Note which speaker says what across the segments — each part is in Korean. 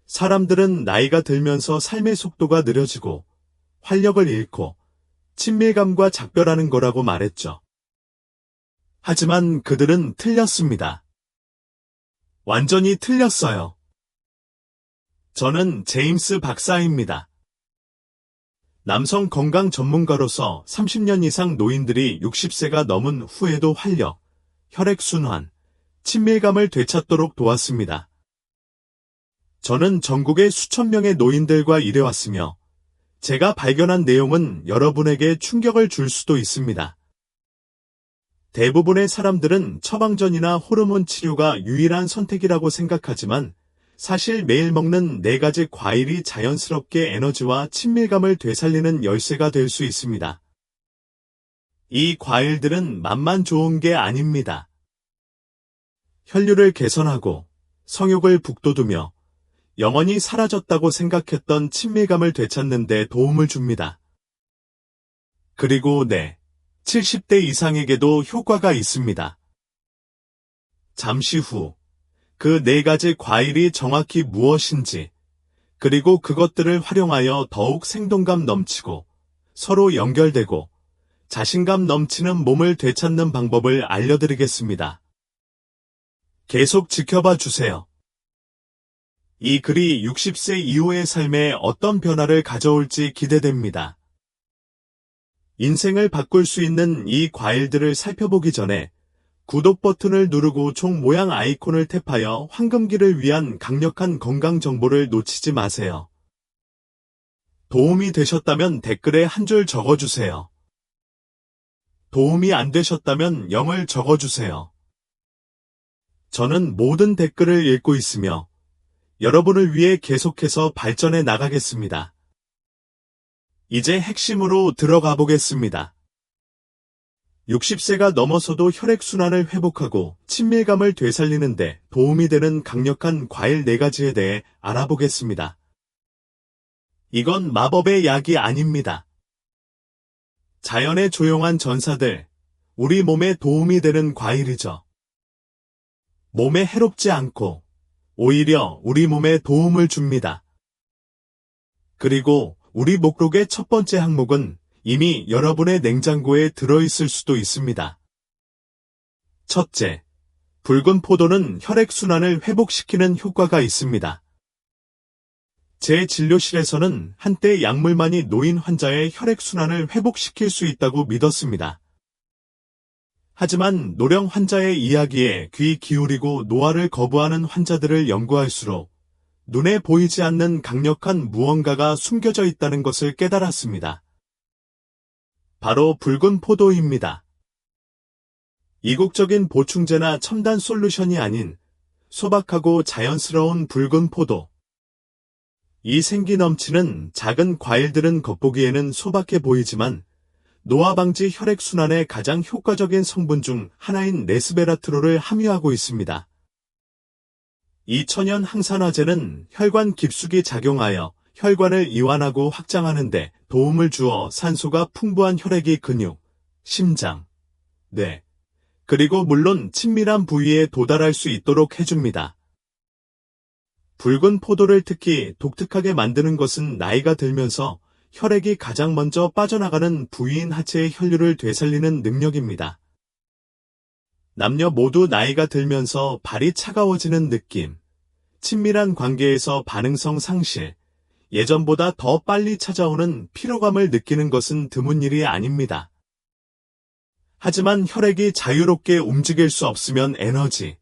Speaker 1: 사람들은 나이가 들면서 삶의 속도가 느려지고 활력을 잃고 친밀감과 작별하는 거라고 말했죠. 하지만 그들은 틀렸습니다. 완전히 틀렸어요. 저는 제임스 박사입니다. 남성 건강 전문가로서 30년 이상 노인들이 60세가 넘은 후에도 활력, 혈액순환, 친밀감을 되찾도록 도왔습니다. 저는 전국의 수천 명의 노인들과 일해왔으며 제가 발견한 내용은 여러분에게 충격을 줄 수도 있습니다. 대부분의 사람들은 처방전이나 호르몬 치료가 유일한 선택이라고 생각하지만 사실 매일 먹는 4가지 과일이 자연스럽게 에너지와 친밀감을 되살리는 열쇠가 될 수 있습니다. 이 과일들은 맛만 좋은 게 아닙니다. 혈류를 개선하고 성욕을 북돋우며 영원히 사라졌다고 생각했던 친밀감을 되찾는 데 도움을 줍니다. 그리고 70대 이상에게도 효과가 있습니다. 잠시 후 그 4가지 과일이 정확히 무엇인지, 그리고 그것들을 활용하여 더욱 생동감 넘치고 서로 연결되고 자신감 넘치는 몸을 되찾는 방법을 알려드리겠습니다. 계속 지켜봐 주세요. 이 글이 60세 이후의 삶에 어떤 변화를 가져올지 기대됩니다. 인생을 바꿀 수 있는 이 과일들을 살펴보기 전에 구독 버튼을 누르고 총 모양 아이콘을 탭하여 황금기를 위한 강력한 건강 정보를 놓치지 마세요. 도움이 되셨다면 댓글에 한 줄 적어주세요. 도움이 안 되셨다면 0을 적어주세요. 저는 모든 댓글을 읽고 있으며 여러분을 위해 계속해서 발전해 나가겠습니다. 이제 핵심으로 들어가 보겠습니다. 60세가 넘어서도 혈액순환을 회복하고 친밀감을 되살리는데 도움이 되는 강력한 과일 4가지에 대해 알아보겠습니다. 이건 마법의 약이 아닙니다. 자연의 조용한 전사들, 우리 몸에 도움이 되는 과일이죠. 몸에 해롭지 않고 오히려 우리 몸에 도움을 줍니다. 그리고 우리 목록의 첫 번째 항목은 이미 여러분의 냉장고에 들어있을 수도 있습니다. 첫째, 붉은 포도는 혈액순환을 회복시키는 효과가 있습니다. 제 진료실에서는 한때 약물만이 노인 환자의 혈액순환을 회복시킬 수 있다고 믿었습니다. 하지만 노령 환자의 이야기에 귀 기울이고 노화를 거부하는 환자들을 연구할수록 눈에 보이지 않는 강력한 무언가가 숨겨져 있다는 것을 깨달았습니다. 바로 붉은 포도입니다. 이국적인 보충제나 첨단 솔루션이 아닌 소박하고 자연스러운 붉은 포도. 이 생기 넘치는 작은 과일들은 겉보기에는 소박해 보이지만 노화 방지 혈액순환에 가장 효과적인 성분 중 하나인 레스베라트롤을 함유하고 있습니다. 이 천연 항산화제는 혈관 깊숙이 작용하여 혈관을 이완하고 확장하는 데 도움을 주어 산소가 풍부한 혈액이 근육, 심장, 뇌, 그리고 물론 친밀한 부위에 도달할 수 있도록 해줍니다. 붉은 포도를 특히 독특하게 만드는 것은 나이가 들면서 혈액이 가장 먼저 빠져나가는 부위인 하체의 혈류를 되살리는 능력입니다. 남녀 모두 나이가 들면서 발이 차가워지는 느낌, 친밀한 관계에서 반응성 상실, 예전보다 더 빨리 찾아오는 피로감을 느끼는 것은 드문 일이 아닙니다. 하지만 혈액이 자유롭게 움직일 수 없으면 에너지,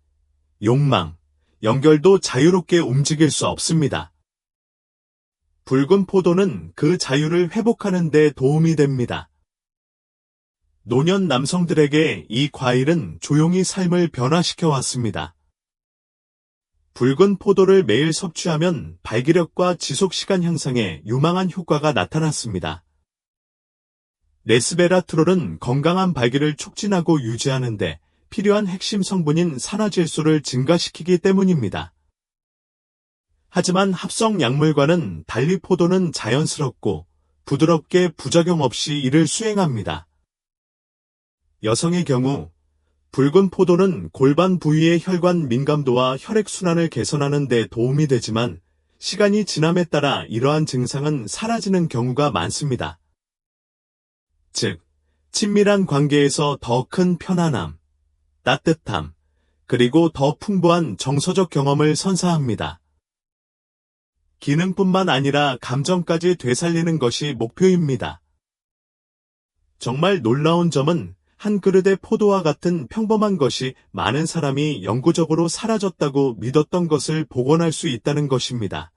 Speaker 1: 욕망, 연결도 자유롭게 움직일 수 없습니다. 붉은 포도는 그 자유를 회복하는 데 도움이 됩니다. 노년 남성들에게 이 과일은 조용히 삶을 변화시켜 왔습니다. 붉은 포도를 매일 섭취하면 발기력과 지속시간 향상에 유망한 효과가 나타났습니다. 레스베라트롤은 건강한 발기를 촉진하고 유지하는 데 필요한 핵심 성분인 산화질소를 증가시키기 때문입니다. 하지만 합성 약물과는 달리 포도는 자연스럽고 부드럽게 부작용 없이 이를 수행합니다. 여성의 경우 붉은 포도는 골반 부위의 혈관 민감도와 혈액순환을 개선하는 데 도움이 되지만 시간이 지남에 따라 이러한 증상은 사라지는 경우가 많습니다. 즉, 친밀한 관계에서 더 큰 편안함, 따뜻함, 그리고 더 풍부한 정서적 경험을 선사합니다. 기능뿐만 아니라 감정까지 되살리는 것이 목표입니다. 정말 놀라운 점은 한 그릇의 포도와 같은 평범한 것이 많은 사람이 영구적으로 사라졌다고 믿었던 것을 복원할 수 있다는 것입니다.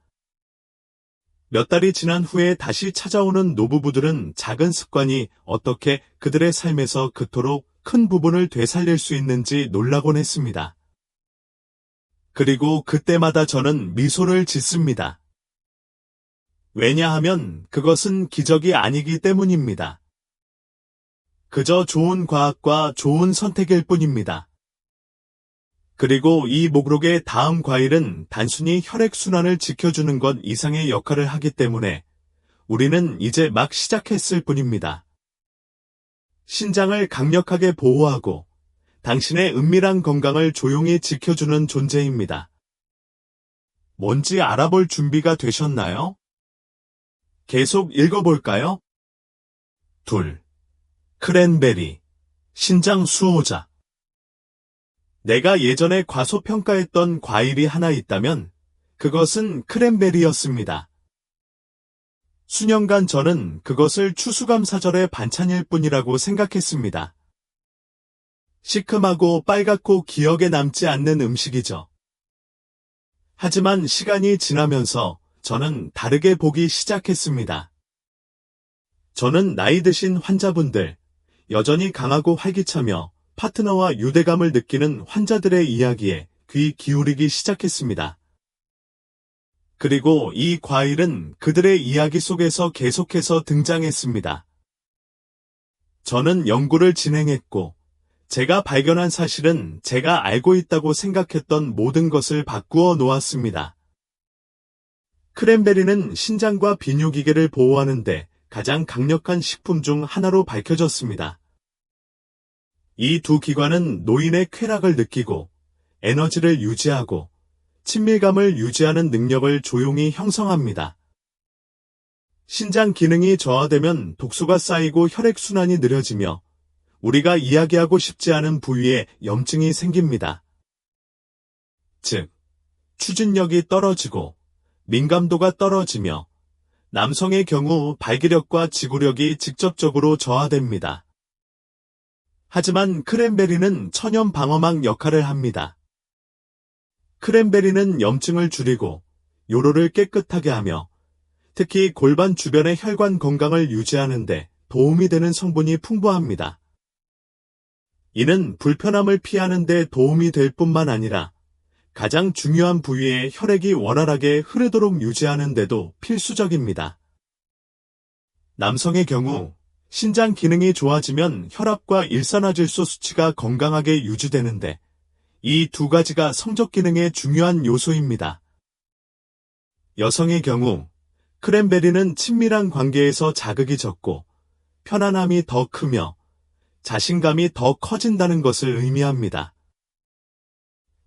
Speaker 1: 몇 달이 지난 후에 다시 찾아오는 노부부들은 작은 습관이 어떻게 그들의 삶에서 그토록 큰 부분을 되살릴 수 있는지 놀라곤 했습니다. 그리고 그때마다 저는 미소를 짓습니다. 왜냐하면 그것은 기적이 아니기 때문입니다. 그저 좋은 과학과 좋은 선택일 뿐입니다. 그리고 이 목록의 다음 과일은 단순히 혈액순환을 지켜주는 것 이상의 역할을 하기 때문에 우리는 이제 막 시작했을 뿐입니다. 신장을 강력하게 보호하고 당신의 은밀한 건강을 조용히 지켜주는 존재입니다. 뭔지 알아볼 준비가 되셨나요? 계속 읽어볼까요? 2. 크랜베리, 신장 수호자. 내가 예전에 과소평가했던 과일이 하나 있다면 그것은 크랜베리였습니다. 수년간 저는 그것을 추수감사절의 반찬일 뿐이라고 생각했습니다. 시큼하고 빨갛고 기억에 남지 않는 음식이죠. 하지만 시간이 지나면서 저는 다르게 보기 시작했습니다. 저는 나이 드신 환자분들, 여전히 강하고 활기차며 파트너와 유대감을 느끼는 환자들의 이야기에 귀 기울이기 시작했습니다. 그리고 이 과일은 그들의 이야기 속에서 계속해서 등장했습니다. 저는 연구를 진행했고, 제가 발견한 사실은 제가 알고 있다고 생각했던 모든 것을 바꾸어 놓았습니다. 크랜베리는 신장과 비뇨기계를 보호하는데 가장 강력한 식품 중 하나로 밝혀졌습니다. 이 두 기관은 노인의 쾌락을 느끼고 에너지를 유지하고 친밀감을 유지하는 능력을 조용히 형성합니다. 신장 기능이 저하되면 독소가 쌓이고 혈액순환이 느려지며 우리가 이야기하고 싶지 않은 부위에 염증이 생깁니다. 즉, 추진력이 떨어지고 민감도가 떨어지며 남성의 경우 발기력과 지구력이 직접적으로 저하됩니다. 하지만 크랜베리는 천연 방어막 역할을 합니다. 크랜베리는 염증을 줄이고 요로를 깨끗하게 하며 특히 골반 주변의 혈관 건강을 유지하는 데 도움이 되는 성분이 풍부합니다. 이는 불편함을 피하는 데 도움이 될 뿐만 아니라 가장 중요한 부위에 혈액이 원활하게 흐르도록 유지하는 데도 필수적입니다. 남성의 경우 신장 기능이 좋아지면 혈압과 일산화질소 수치가 건강하게 유지되는데 이 두 가지가 성적 기능의 중요한 요소입니다. 여성의 경우 크랜베리는 친밀한 관계에서 자극이 적고 편안함이 더 크며 자신감이 더 커진다는 것을 의미합니다.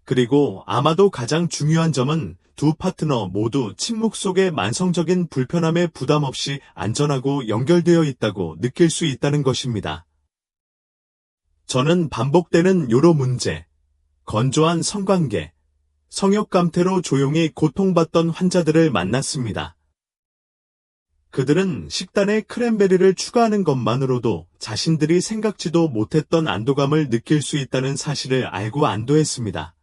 Speaker 1: 그리고 아마도 가장 중요한 점은 두 파트너 모두 침묵 속의 만성적인 불편함에 부담 없이 안전하고 연결되어 있다고 느낄 수 있다는 것입니다. 저는 반복되는 요로 문제, 건조한 성관계, 성욕감퇴로 조용히 고통받던 환자들을 만났습니다. 그들은 식단에 크랜베리를 추가하는 것만으로도 자신들이 생각지도 못했던 안도감을 느낄 수 있다는 사실을 알고 안도했습니다.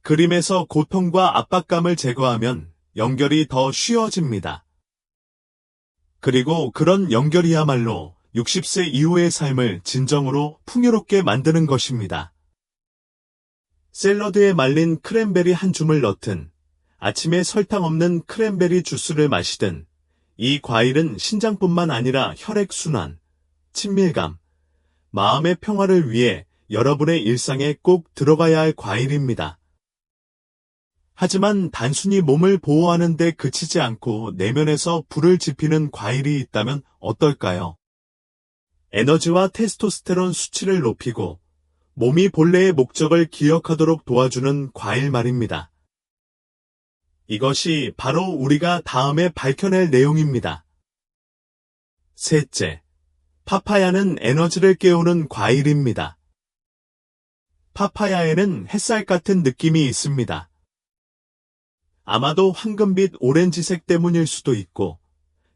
Speaker 1: 그림에서 고통과 압박감을 제거하면 연결이 더 쉬워집니다. 그리고 그런 연결이야말로 60세 이후의 삶을 진정으로 풍요롭게 만드는 것입니다. 샐러드에 말린 크랜베리 한 줌을 넣든 아침에 설탕 없는 크랜베리 주스를 마시든 이 과일은 신장뿐만 아니라 혈액순환, 친밀감, 마음의 평화를 위해 여러분의 일상에 꼭 들어가야 할 과일입니다. 하지만 단순히 몸을 보호하는 데 그치지 않고 내면에서 불을 지피는 과일이 있다면 어떨까요? 에너지와 테스토스테론 수치를 높이고 몸이 본래의 목적을 기억하도록 도와주는 과일 말입니다. 이것이 바로 우리가 다음에 밝혀낼 내용입니다. 셋째, 파파야는 에너지를 깨우는 과일입니다. 파파야에는 햇살 같은 느낌이 있습니다. 아마도 황금빛 오렌지색 때문일 수도 있고,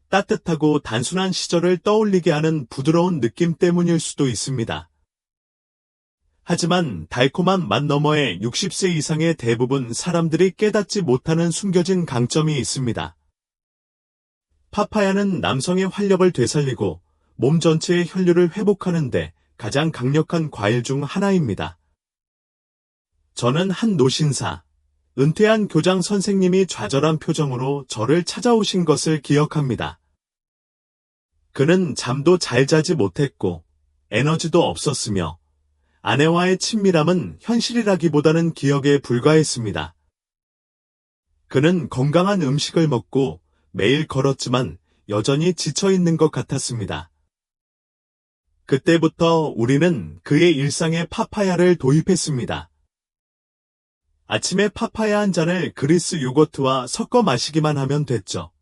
Speaker 1: 따뜻하고 단순한 시절을 떠올리게 하는 부드러운 느낌 때문일 수도 있습니다. 하지만 달콤한 맛 너머에 60세 이상의 대부분 사람들이 깨닫지 못하는 숨겨진 강점이 있습니다. 파파야는 남성의 활력을 되살리고 몸 전체의 혈류를 회복하는데 가장 강력한 과일 중 하나입니다. 저는 한 노신사, 은퇴한 교장 선생님이 좌절한 표정으로 저를 찾아오신 것을 기억합니다. 그는 잠도 잘 자지 못했고 에너지도 없었으며 아내와의 친밀함은 현실이라기보다는 기억에 불과했습니다. 그는 건강한 음식을 먹고 매일 걸었지만 여전히 지쳐있는 것 같았습니다. 그때부터 우리는 그의 일상에 파파야를 도입했습니다. 아침에 파파야 한 잔을 그리스 요거트와 섞어 마시기만 하면 됐죠.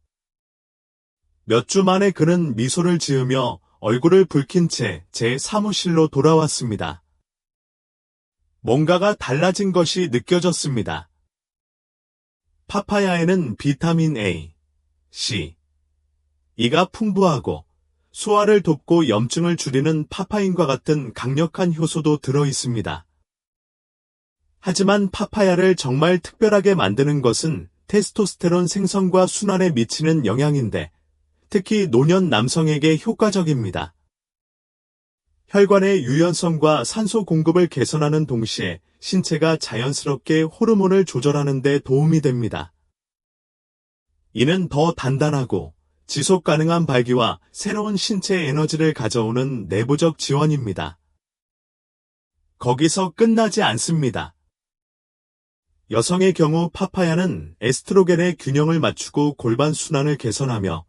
Speaker 1: 몇 주 만에 그는 미소를 지으며 얼굴을 붉힌 채 제 사무실로 돌아왔습니다. 뭔가가 달라진 것이 느껴졌습니다. 파파야에는 비타민 A, C, E가 풍부하고 소화를 돕고 염증을 줄이는 파파인과 같은 강력한 효소도 들어 있습니다. 하지만 파파야를 정말 특별하게 만드는 것은 테스토스테론 생성과 순환에 미치는 영향인데, 특히 노년 남성에게 효과적입니다. 혈관의 유연성과 산소 공급을 개선하는 동시에 신체가 자연스럽게 호르몬을 조절하는 데 도움이 됩니다. 이는 더 단단하고 지속 가능한 발기와 새로운 신체 에너지를 가져오는 내부적 지원입니다. 거기서 끝나지 않습니다. 여성의 경우 파파야는 에스트로겐의 균형을 맞추고 골반 순환을 개선하며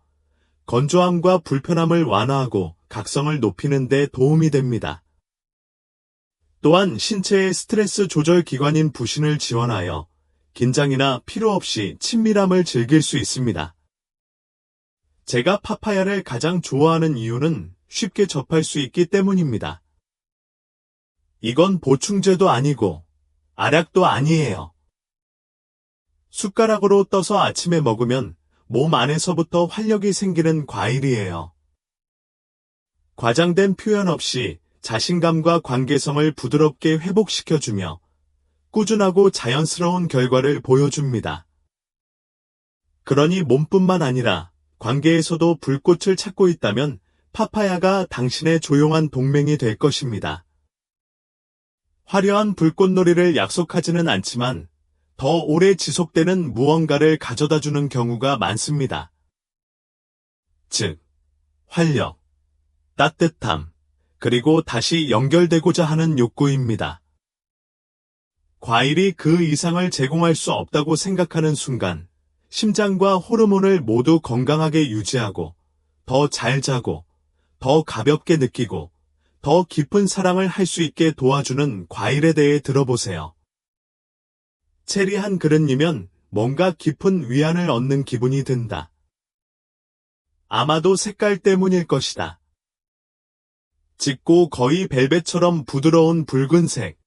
Speaker 1: 건조함과 불편함을 완화하고 각성을 높이는 데 도움이 됩니다. 또한 신체의 스트레스 조절 기관인 부신을 지원하여 긴장이나 피로 없이 친밀함을 즐길 수 있습니다. 제가 파파야를 가장 좋아하는 이유는 쉽게 접할 수 있기 때문입니다. 이건 보충제도 아니고 알약도 아니에요. 숟가락으로 떠서 아침에 먹으면 몸 안에서부터 활력이 생기는 과일이에요. 과장된 표현 없이 자신감과 관계성을 부드럽게 회복시켜주며 꾸준하고 자연스러운 결과를 보여줍니다. 그러니 몸뿐만 아니라 관계에서도 불꽃을 찾고 있다면 파파야가 당신의 조용한 동맹이 될 것입니다. 화려한 불꽃놀이를 약속하지는 않지만 더 오래 지속되는 무언가를 가져다주는 경우가 많습니다. 즉, 활력, 따뜻함, 그리고 다시 연결되고자 하는 욕구입니다. 과일이 그 이상을 제공할 수 없다고 생각하는 순간, 심장과 호르몬을 모두 건강하게 유지하고, 더 잘 자고, 더 가볍게 느끼고, 더 깊은 사랑을 할 수 있게 도와주는 과일에 대해 들어보세요. 체리 한 그릇이면 뭔가 깊은 위안을 얻는 기분이 든다. 아마도 색깔 때문일 것이다. 짙고 거의 벨벳처럼 부드러운 붉은색.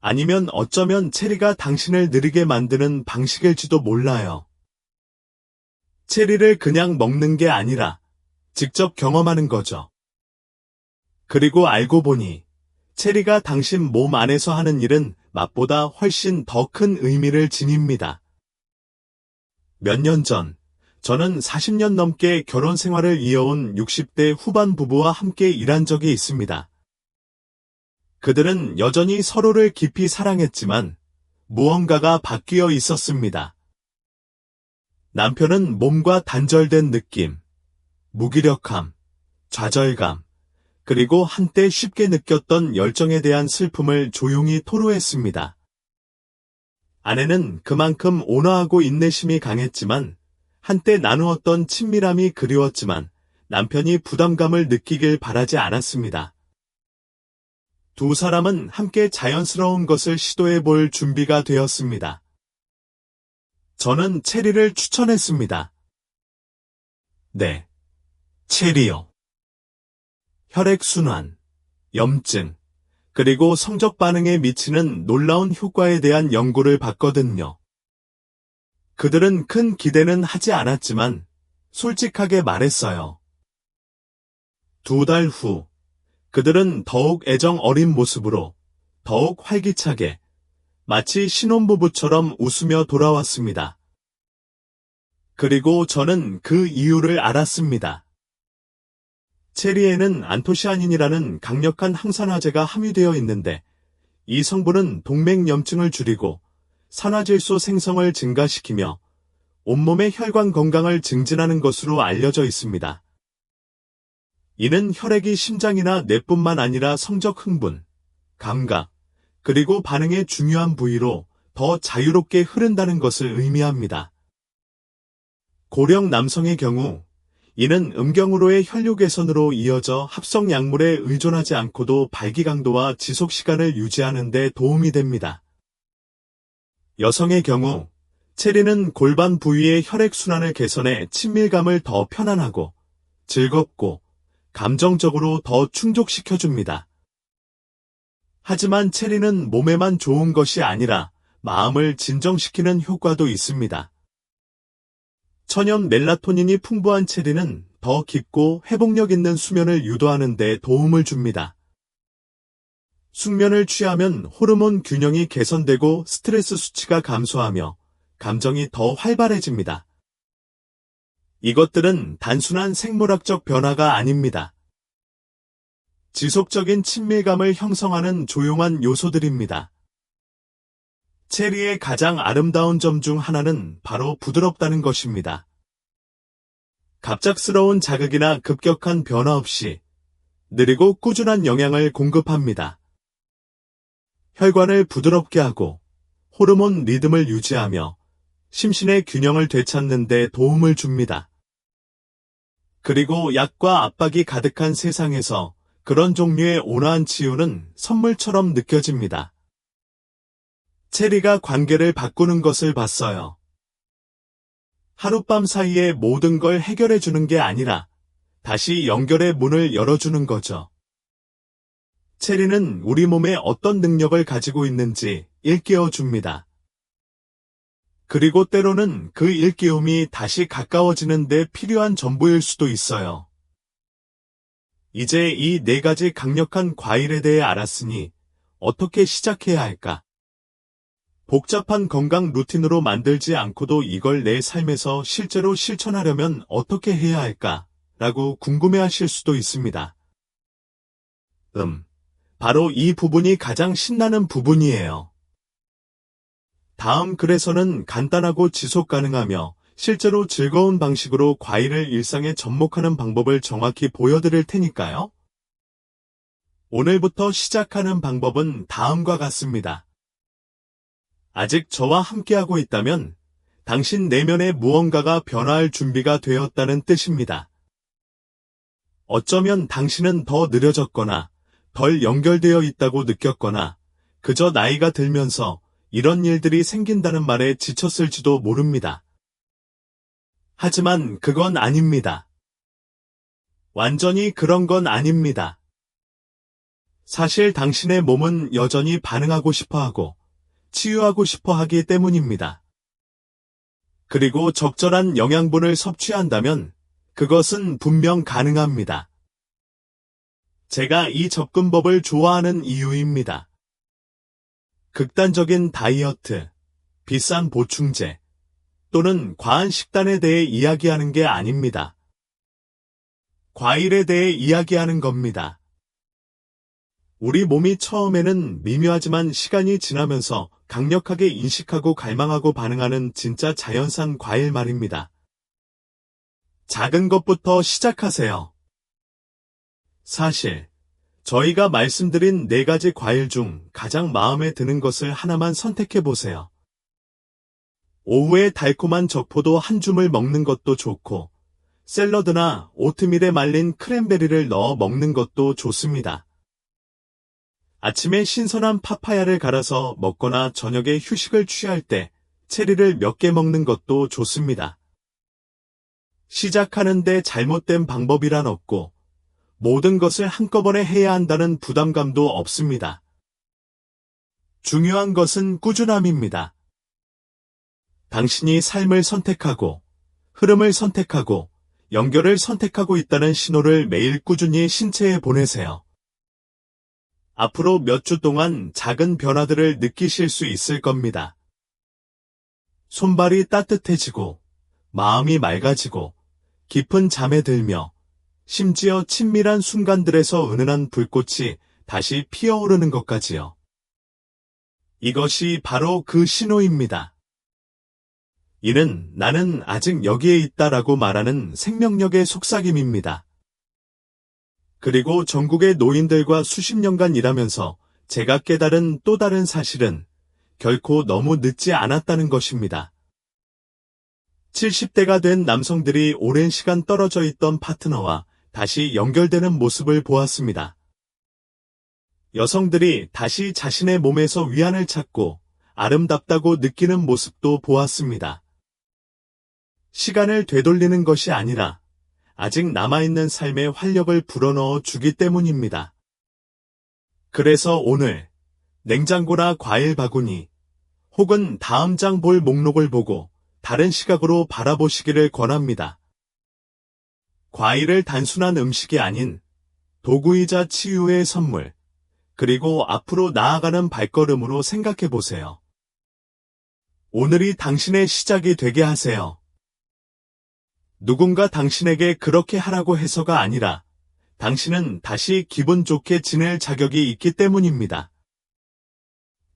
Speaker 1: 아니면 어쩌면 체리가 당신을 느리게 만드는 방식일지도 몰라요. 체리를 그냥 먹는 게 아니라 직접 경험하는 거죠. 그리고 알고 보니 체리가 당신 몸 안에서 하는 일은 맛보다 훨씬 더 큰 의미를 지닙니다. 몇 년 전, 저는 40년 넘게 결혼 생활을 이어온 60대 후반 부부와 함께 일한 적이 있습니다. 그들은 여전히 서로를 깊이 사랑했지만 무언가가 바뀌어 있었습니다. 남편은 몸과 단절된 느낌, 무기력함, 좌절감, 그리고 한때 쉽게 느꼈던 열정에 대한 슬픔을 조용히 토로했습니다. 아내는 그만큼 온화하고 인내심이 강했지만 한때 나누었던 친밀함이 그리웠지만 남편이 부담감을 느끼길 바라지 않았습니다. 두 사람은 함께 자연스러운 것을 시도해 볼 준비가 되었습니다. 저는 체리를 추천했습니다. 네, 체리요. 혈액순환, 염증, 그리고 성적 반응에 미치는 놀라운 효과에 대한 연구를 봤거든요. 그들은 큰 기대는 하지 않았지만 솔직하게 말했어요. 2달 후, 그들은 더욱 애정 어린 모습으로 더욱 활기차게 마치 신혼부부처럼 웃으며 돌아왔습니다. 그리고 저는 그 이유를 알았습니다. 체리에는 안토시아닌이라는 강력한 항산화제가 함유되어 있는데 이 성분은 동맥염증을 줄이고 산화질소 생성을 증가시키며 온몸의 혈관 건강을 증진하는 것으로 알려져 있습니다. 이는 혈액이 심장이나 뇌뿐만 아니라 성적 흥분, 감각, 그리고 반응의 중요한 부위로 더 자유롭게 흐른다는 것을 의미합니다. 고령 남성의 경우 이는 음경으로의 혈류 개선으로 이어져 합성 약물에 의존하지 않고도 발기 강도와 지속 시간을 유지하는 데 도움이 됩니다. 여성의 경우 체리는 골반 부위의 혈액순환을 개선해 친밀감을 더 편안하고 즐겁고 감정적으로 더 충족시켜줍니다. 하지만 체리는 몸에만 좋은 것이 아니라 마음을 진정시키는 효과도 있습니다. 천연 멜라토닌이 풍부한 체리는 더 깊고 회복력 있는 수면을 유도하는 데 도움을 줍니다. 숙면을 취하면 호르몬 균형이 개선되고 스트레스 수치가 감소하며 감정이 더 활발해집니다. 이것들은 단순한 생물학적 변화가 아닙니다. 지속적인 친밀감을 형성하는 조용한 요소들입니다. 체리의 가장 아름다운 점 중 하나는 바로 부드럽다는 것입니다. 갑작스러운 자극이나 급격한 변화 없이 느리고 꾸준한 영양을 공급합니다. 혈관을 부드럽게 하고 호르몬 리듬을 유지하며 심신의 균형을 되찾는 데 도움을 줍니다. 그리고 약과 압박이 가득한 세상에서 그런 종류의 온화한 치유는 선물처럼 느껴집니다. 체리가 관계를 바꾸는 것을 봤어요. 하룻밤 사이에 모든 걸 해결해 주는 게 아니라 다시 연결의 문을 열어주는 거죠. 체리는 우리 몸에 어떤 능력을 가지고 있는지 일깨워 줍니다. 그리고 때로는 그 일깨움이 다시 가까워지는 데 필요한 전부일 수도 있어요. 이제 이 4가지 강력한 과일에 대해 알았으니 어떻게 시작해야 할까? 복잡한 건강 루틴으로 만들지 않고도 이걸 내 삶에서 실제로 실천하려면 어떻게 해야 할까? 라고 궁금해하실 수도 있습니다. 바로 이 부분이 가장 신나는 부분이에요. 다음 글에서는 간단하고 지속 가능하며 실제로 즐거운 방식으로 과일을 일상에 접목하는 방법을 정확히 보여드릴 테니까요. 오늘부터 시작하는 방법은 다음과 같습니다. 아직 저와 함께하고 있다면 당신 내면에 무언가가 변화할 준비가 되었다는 뜻입니다. 어쩌면 당신은 더 느려졌거나 덜 연결되어 있다고 느꼈거나 그저 나이가 들면서 이런 일들이 생긴다는 말에 지쳤을지도 모릅니다. 하지만 그건 아닙니다. 완전히 그런 건 아닙니다. 사실 당신의 몸은 여전히 반응하고 싶어하고 치유하고 싶어 하기 때문입니다. 그리고 적절한 영양분을 섭취한다면 그것은 분명 가능합니다. 제가 이 접근법을 좋아하는 이유입니다. 극단적인 다이어트, 비싼 보충제, 또는 과한 식단에 대해 이야기하는 게 아닙니다. 과일에 대해 이야기하는 겁니다. 우리 몸이 처음에는 미묘하지만 시간이 지나면서 강력하게 인식하고 갈망하고 반응하는 진짜 자연산 과일 말입니다. 작은 것부터 시작하세요. 사실 저희가 말씀드린 4가지 과일 중 가장 마음에 드는 것을 하나만 선택해 보세요. 오후에 달콤한 적포도 한 줌을 먹는 것도 좋고 샐러드나 오트밀에 말린 크랜베리를 넣어 먹는 것도 좋습니다. 아침에 신선한 파파야를 갈아서 먹거나 저녁에 휴식을 취할 때 체리를 몇 개 먹는 것도 좋습니다. 시작하는데 잘못된 방법이란 없고 모든 것을 한꺼번에 해야 한다는 부담감도 없습니다. 중요한 것은 꾸준함입니다. 당신이 삶을 선택하고 흐름을 선택하고 연결을 선택하고 있다는 신호를 매일 꾸준히 신체에 보내세요. 앞으로 몇 주 동안 작은 변화들을 느끼실 수 있을 겁니다. 손발이 따뜻해지고 마음이 맑아지고 깊은 잠에 들며 심지어 친밀한 순간들에서 은은한 불꽃이 다시 피어오르는 것까지요. 이것이 바로 그 신호입니다. 이는 나는 아직 여기에 있다라고 말하는 생명력의 속삭임입니다. 그리고 전국의 노인들과 수십 년간 일하면서 제가 깨달은 또 다른 사실은 결코 너무 늦지 않았다는 것입니다. 70대가 된 남성들이 오랜 시간 떨어져 있던 파트너와 다시 연결되는 모습을 보았습니다. 여성들이 다시 자신의 몸에서 위안을 찾고 아름답다고 느끼는 모습도 보았습니다. 시간을 되돌리는 것이 아니라 아직 남아있는 삶의 활력을 불어넣어 주기 때문입니다. 그래서 오늘 냉장고나 과일 바구니 혹은 다음 장 볼 목록을 보고 다른 시각으로 바라보시기를 권합니다. 과일을 단순한 음식이 아닌 도구이자 치유의 선물, 그리고 앞으로 나아가는 발걸음으로 생각해 보세요. 오늘이 당신의 시작이 되게 하세요. 누군가 당신에게 그렇게 하라고 해서가 아니라 당신은 다시 기분 좋게 지낼 자격이 있기 때문입니다.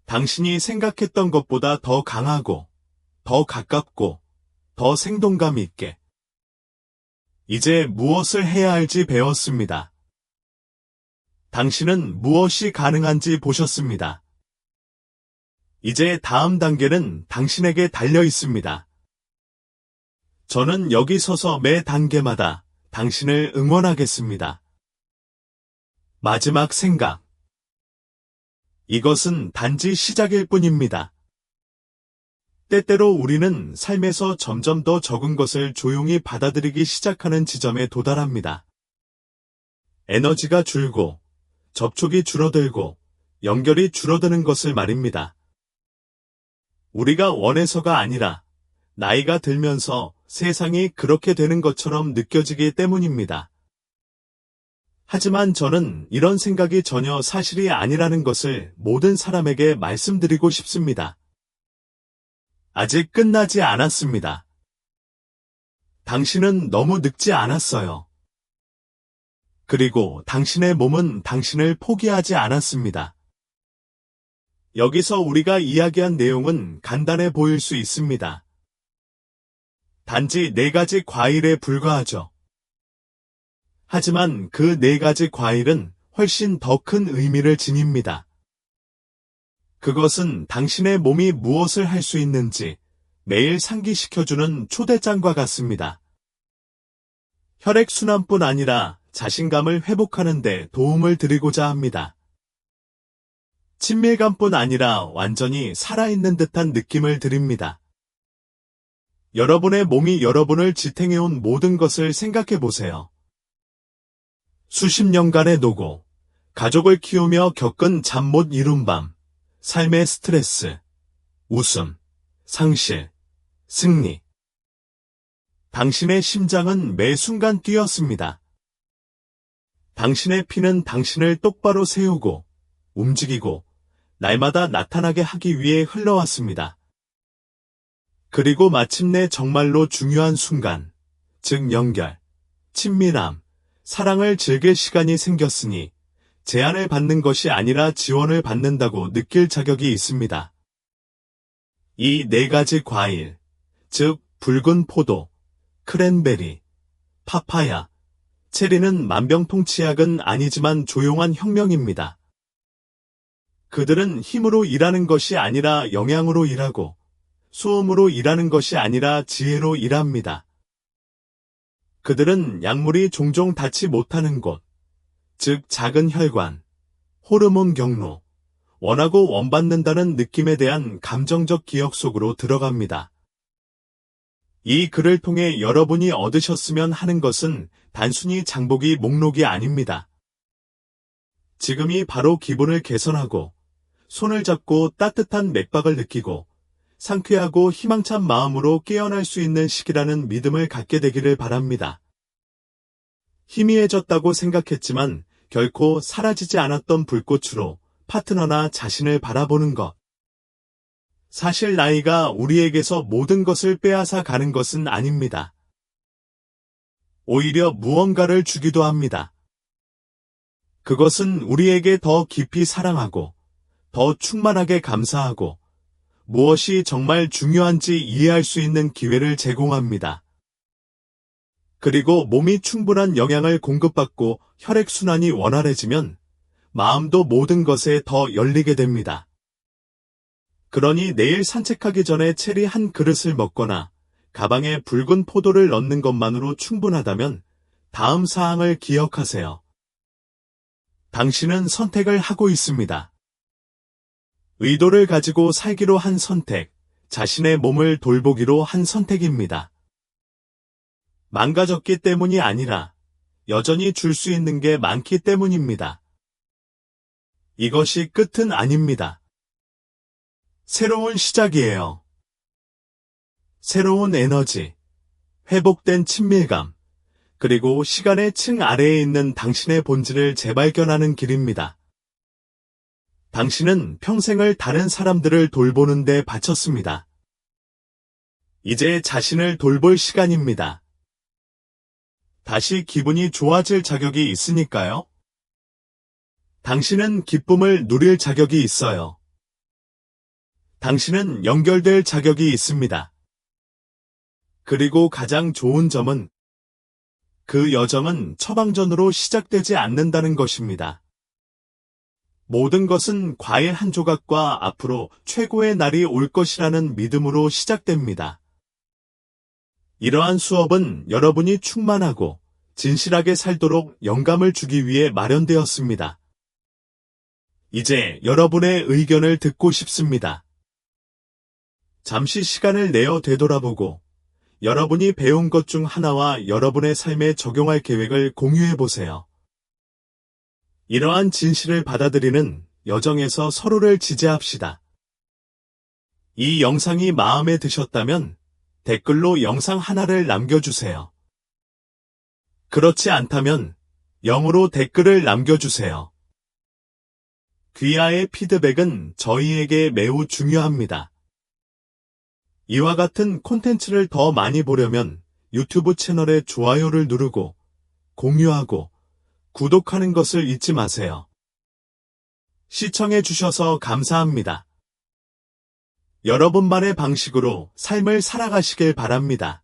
Speaker 1: 당신이 생각했던 것보다 더 강하고, 더 가깝고, 더 생동감 있게. 이제 무엇을 해야 할지 배웠습니다. 당신은 무엇이 가능한지 보셨습니다. 이제 다음 단계는 당신에게 달려 있습니다. 저는 여기 서서 매 단계마다 당신을 응원하겠습니다. 마지막 생각. 이것은 단지 시작일 뿐입니다. 때때로 우리는 삶에서 점점 더 적은 것을 조용히 받아들이기 시작하는 지점에 도달합니다. 에너지가 줄고, 접촉이 줄어들고, 연결이 줄어드는 것을 말입니다. 우리가 원해서가 아니라 나이가 들면서 세상이 그렇게 되는 것처럼 느껴지기 때문입니다. 하지만 저는 이런 생각이 전혀 사실이 아니라는 것을 모든 사람에게 말씀드리고 싶습니다. 아직 끝나지 않았습니다. 당신은 너무 늙지 않았어요. 그리고 당신의 몸은 당신을 포기하지 않았습니다. 여기서 우리가 이야기한 내용은 간단해 보일 수 있습니다. 단지 4가지 과일에 불과하죠. 하지만 그 4가지 과일은 훨씬 더 큰 의미를 지닙니다. 그것은 당신의 몸이 무엇을 할 수 있는지 매일 상기시켜주는 초대장과 같습니다. 혈액순환뿐 아니라 자신감을 회복하는 데 도움을 드리고자 합니다. 친밀감뿐 아니라 완전히 살아있는 듯한 느낌을 드립니다. 여러분의 몸이 여러분을 지탱해온 모든 것을 생각해 보세요. 수십 년간의 노고, 가족을 키우며 겪은 잠 못 이룬 밤, 삶의 스트레스, 웃음, 상실, 승리. 당신의 심장은 매 순간 뛰었습니다. 당신의 피는 당신을 똑바로 세우고, 움직이고, 날마다 나타나게 하기 위해 흘러왔습니다. 그리고 마침내 정말로 중요한 순간, 즉 연결, 친밀함, 사랑을 즐길 시간이 생겼으니 제안을 받는 것이 아니라 지원을 받는다고 느낄 자격이 있습니다. 이 4가지 과일, 즉 붉은 포도, 크랜베리, 파파야, 체리는 만병통치약은 아니지만 조용한 혁명입니다. 그들은 힘으로 일하는 것이 아니라 영양으로 일하고 소음으로 일하는 것이 아니라 지혜로 일합니다. 그들은 약물이 종종 닿지 못하는 곳, 즉 작은 혈관, 호르몬 경로, 원하고 원받는다는 느낌에 대한 감정적 기억 속으로 들어갑니다. 이 글을 통해 여러분이 얻으셨으면 하는 것은 단순히 장보기 목록이 아닙니다. 지금이 바로 기분을 개선하고 손을 잡고 따뜻한 맥박을 느끼고 상쾌하고 희망찬 마음으로 깨어날 수 있는 시기라는 믿음을 갖게 되기를 바랍니다. 희미해졌다고 생각했지만 결코 사라지지 않았던 불꽃으로 파트너나 자신을 바라보는 것. 사실 나이가 우리에게서 모든 것을 빼앗아 가는 것은 아닙니다. 오히려 무언가를 주기도 합니다. 그것은 우리에게 더 깊이 사랑하고 더 충만하게 감사하고 무엇이 정말 중요한지 이해할 수 있는 기회를 제공합니다. 그리고 몸이 충분한 영양을 공급받고 혈액순환이 원활해지면 마음도 모든 것에 더 열리게 됩니다. 그러니 내일 산책하기 전에 체리 한 그릇을 먹거나 가방에 붉은 포도를 넣는 것만으로 충분하다면 다음 사항을 기억하세요. 당신은 선택을 하고 있습니다. 의도를 가지고 살기로 한 선택, 자신의 몸을 돌보기로 한 선택입니다. 망가졌기 때문이 아니라 여전히 줄 수 있는 게 많기 때문입니다. 이것이 끝은 아닙니다. 새로운 시작이에요. 새로운 에너지, 회복된 친밀감, 그리고 시간의 층 아래에 있는 당신의 본질을 재발견하는 길입니다. 당신은 평생을 다른 사람들을 돌보는 데 바쳤습니다. 이제 자신을 돌볼 시간입니다. 다시 기분이 좋아질 자격이 있으니까요. 당신은 기쁨을 누릴 자격이 있어요. 당신은 연결될 자격이 있습니다. 그리고 가장 좋은 점은 그 여정은 처방전으로 시작되지 않는다는 것입니다. 모든 것은 과일 한 조각과 앞으로 최고의 날이 올 것이라는 믿음으로 시작됩니다. 이러한 수업은 여러분이 충만하고 진실하게 살도록 영감을 주기 위해 마련되었습니다. 이제 여러분의 의견을 듣고 싶습니다. 잠시 시간을 내어 되돌아보고 여러분이 배운 것 중 하나와 여러분의 삶에 적용할 계획을 공유해 보세요. 이러한 진실을 받아들이는 여정에서 서로를 지지합시다. 이 영상이 마음에 드셨다면 댓글로 영상 하나를 남겨주세요. 그렇지 않다면 0으로 댓글을 남겨주세요. 귀하의 피드백은 저희에게 매우 중요합니다. 이와 같은 콘텐츠를 더 많이 보려면 유튜브 채널에 좋아요를 누르고 공유하고 구독하는 것을 잊지 마세요. 시청해 주셔서 감사합니다. 여러분만의 방식으로 삶을 살아가시길 바랍니다.